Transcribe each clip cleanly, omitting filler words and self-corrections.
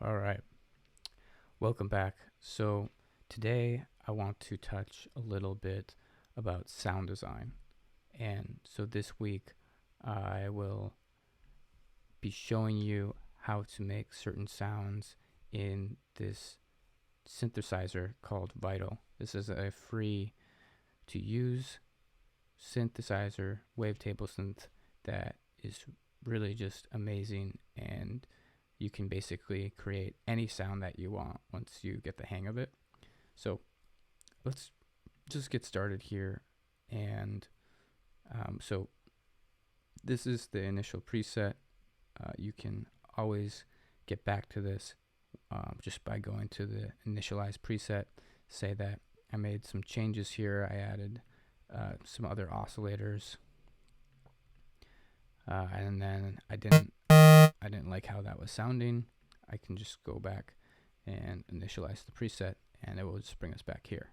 All right, welcome back. So today I want to touch a little bit about sound design. And so this week I will be showing you how to make certain sounds in this synthesizer called Vital. This is a free to use synthesizer, Wavetable Synth, that is really just amazing, and you can basically create any sound that you want once you get the hang of it. So let's just get started here. And so this is the initial preset. You can always get back to this just by going to the initialize preset. Say that I made some changes here. I added some other oscillators, and then I didn't like how that was sounding. I can just go back and initialize the preset, and it will just bring us back here.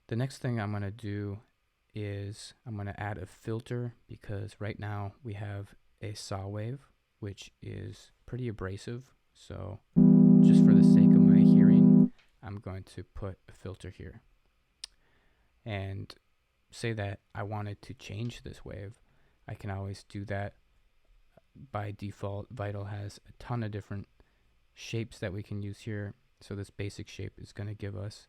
The next thing I'm going to do is I'm going to add a filter, because right now we have a saw wave, which is pretty abrasive. So just for the sake of my hearing, I'm going to put a filter here. And say that I wanted to change this wave, I can always do that. By default, Vital has a ton of different shapes that we can use here. So this basic shape is going to give us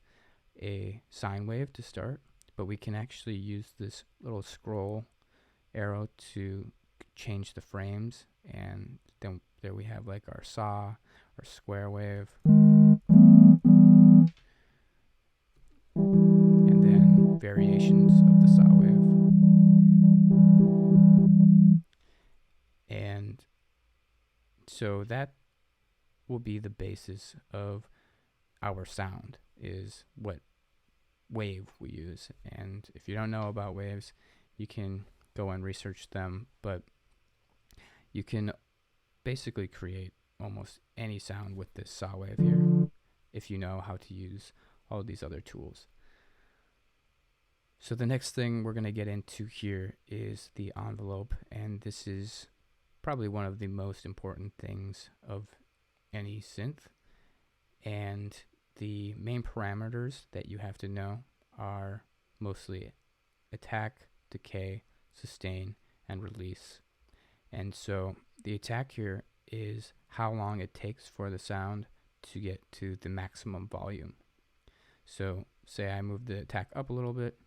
a sine wave to start, but we can actually use this little scroll arrow to change the frames, and then there we have like our saw, our square wave, and then variations of the saw wave. And so that will be the basis of our sound, is what wave we use. And if you don't know about waves, you can go and research them, but you can basically create almost any sound with this saw wave here if you know how to use all these other tools. So the next thing we're going to get into here is the envelope, and this is probably one of the most important things of any synth. And the main parameters that you have to know are mostly attack, decay, sustain, and release. And so the attack here is how long it takes for the sound to get to the maximum volume. So say I move the attack up a little bit,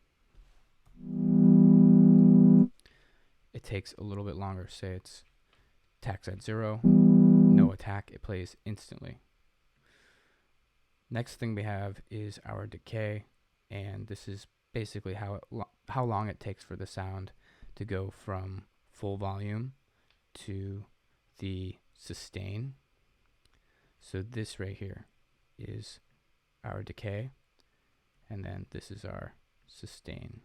it takes a little bit longer. Say it's attack's at 0, no attack, it plays instantly. Next thing we have is our decay, and this is basically how long it takes for the sound to go from full volume to the sustain. So this right here is our decay, and then this is our sustain.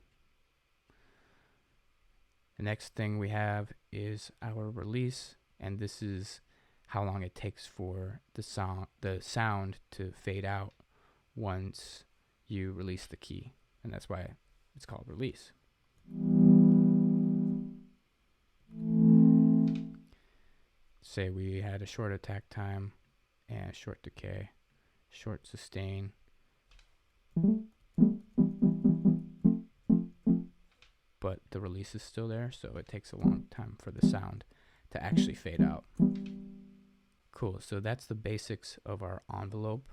The next thing we have is our release, and this is how long it takes for the sound to fade out once you release the key, and that's why it's called release. Say we had a short attack time and short decay, short sustain. But the release is still there, so it takes a long time for the sound to actually fade out. Cool, so that's the basics of our envelope,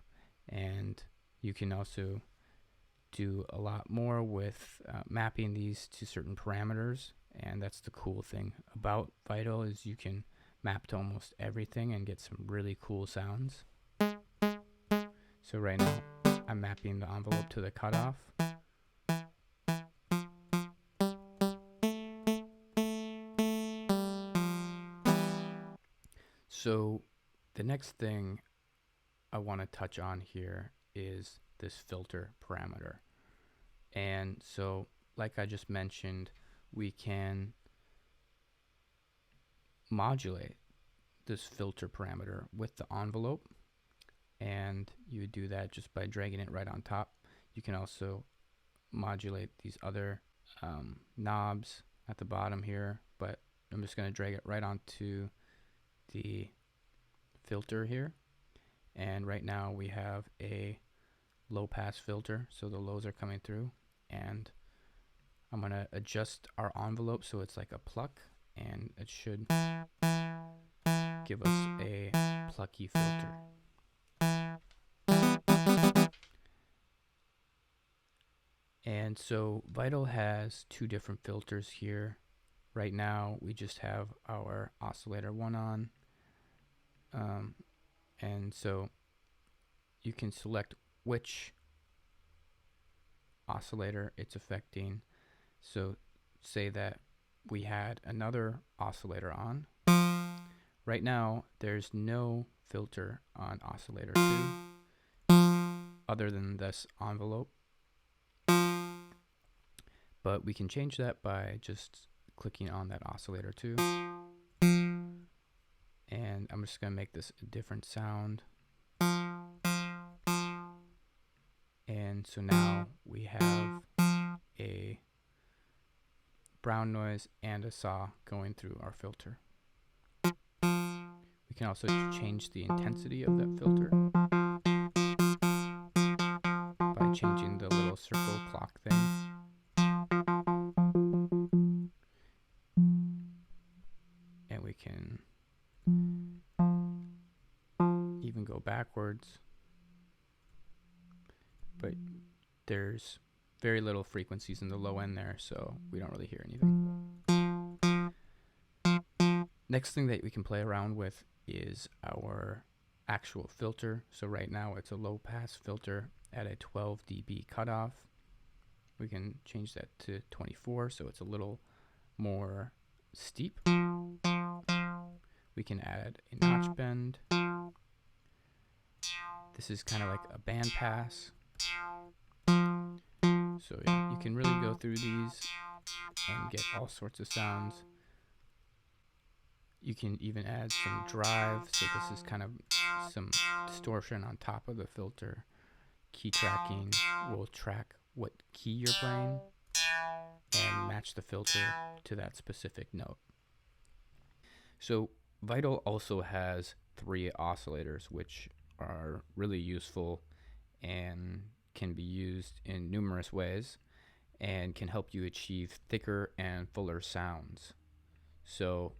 and you can also do a lot more with mapping these to certain parameters. And that's the cool thing about Vital, is you can map to almost everything and get some really cool sounds. So right now I'm mapping the envelope to the cutoff. So the next thing I want to touch on here is this filter parameter. And so, like I just mentioned, we can modulate this filter parameter with the envelope, and you would do that just by dragging it right on top. You can also modulate these other knobs at the bottom here, but I'm just going to drag it right onto the filter here. And right now we have a low pass filter, so the lows are coming through. And I'm going to adjust our envelope so it's like a pluck, and it should give us a plucky filter. And so Vital has two different filters here. Right now we just have our oscillator 1 on. And so you can select which oscillator it's affecting. So say that we had another oscillator on. Right now there's no filter on oscillator 2 other than this envelope. But we can change that by just clicking on that oscillator 2. And I'm just going to make this a different sound. And so now we have a brown noise and a saw going through our filter. We can also change the intensity of that filter by changing the little circle clock thing. And we can even go backwards, but there's very little frequencies in the low end there, so we don't really hear anything. Next thing that we can play around with is our actual filter. So right now it's a low pass filter at a 12 dB cutoff. We can change that to 24, so it's a little more steep. We can add a notch bend. This is kind of like a band pass. So yeah, you can really go through these and get all sorts of sounds. You can even add some drive. So this is kind of some distortion on top of the filter. Key tracking will track what key you're playing and match the filter to that specific note. So Vital also has 3 oscillators, which are really useful and can be used in numerous ways and can help you achieve thicker and fuller sounds. So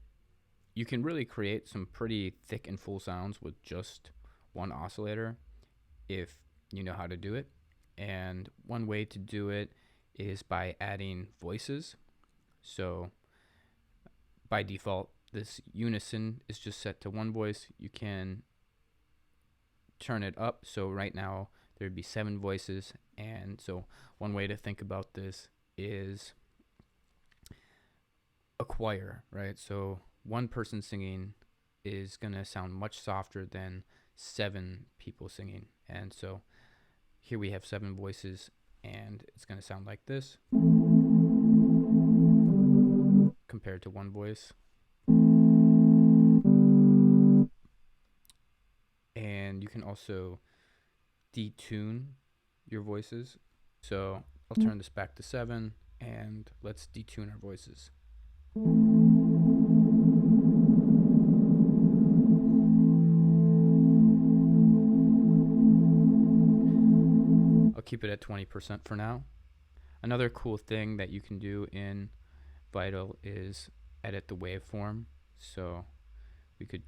you can really create some pretty thick and full sounds with just one oscillator if you know how to do it. And one way to do it is by adding voices. So by default, this unison is just set to 1 voice. You can turn it up. So right now there'd be 7 voices. And so one way to think about this is a choir, right? So one person singing is going to sound much softer than 7 people singing. And so here we have 7 voices, and it's going to sound like this compared to 1 voice. And you can also detune your voices. So I'll turn this back to 7, and let's detune our voices. I'll keep it at 20% for now. Another cool thing that you can do in Vital is edit the waveform. So we could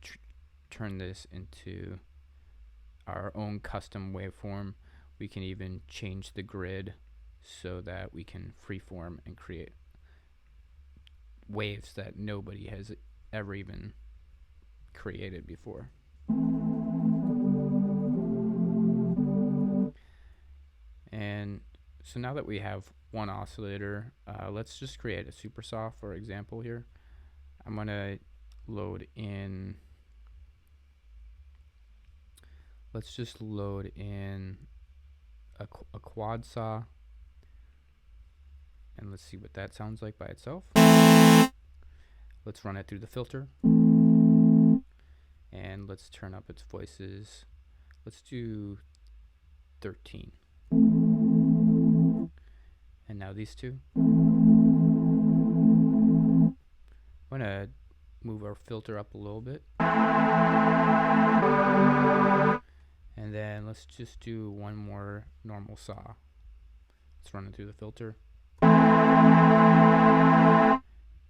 turn this into our own custom waveform. We can even change the grid so that we can freeform and create waves that nobody has ever even created before. And so now that we have one oscillator, let's just create a super saw, for example here. I'm going to load in, let's just load in a quad saw, and let's see what that sounds like by itself. Let's run it through the filter, and let's turn up its voices. Let's do 13. And now these two. I'm going to move our filter up a little bit. let's just do one more normal saw. Let's run it through the filter.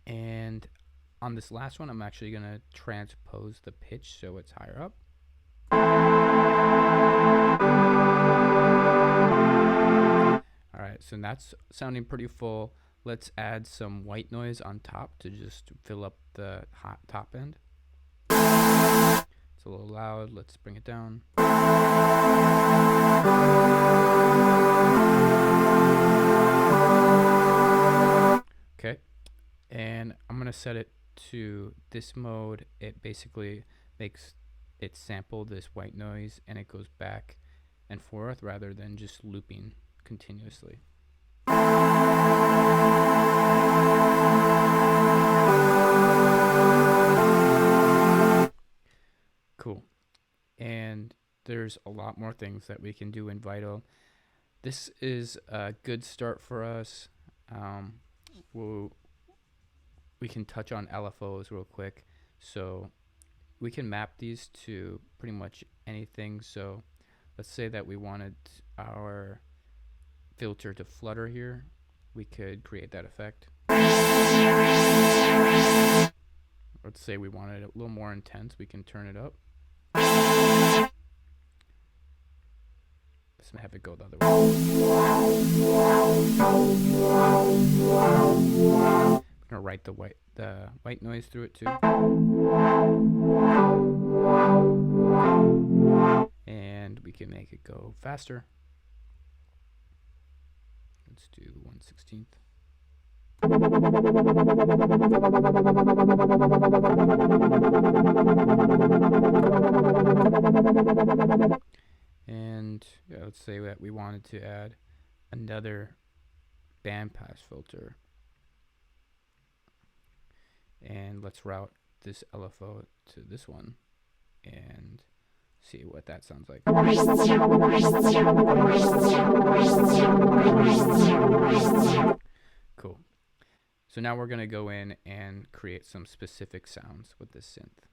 And on this last one, I'm actually going to transpose the pitch so it's higher up. Alright, so that's sounding pretty full. Let's add some white noise on top to just fill up the top end. It's a little loud. Let's bring it down. Okay, and I'm going to set it to this mode. It basically makes it sample this white noise and it goes back and forth rather than just looping continuously. Cool. And there's a lot more things that we can do in Vital. This is a good start for us. We can touch on LFOs real quick. So we can map these to pretty much anything. So let's say that we wanted our filter to flutter here. We could create that effect. Let's say we wanted it a little more intense. We can turn it up. Let's have it go the other way. I'm gonna write the white noise through it too. And we can make it go faster. Let's do 1/16. And yeah, let's say that we wanted to add another bandpass filter. And let's route this LFO to this one and see what that sounds like. Cool. So now we're going to go in and create some specific sounds with this synth.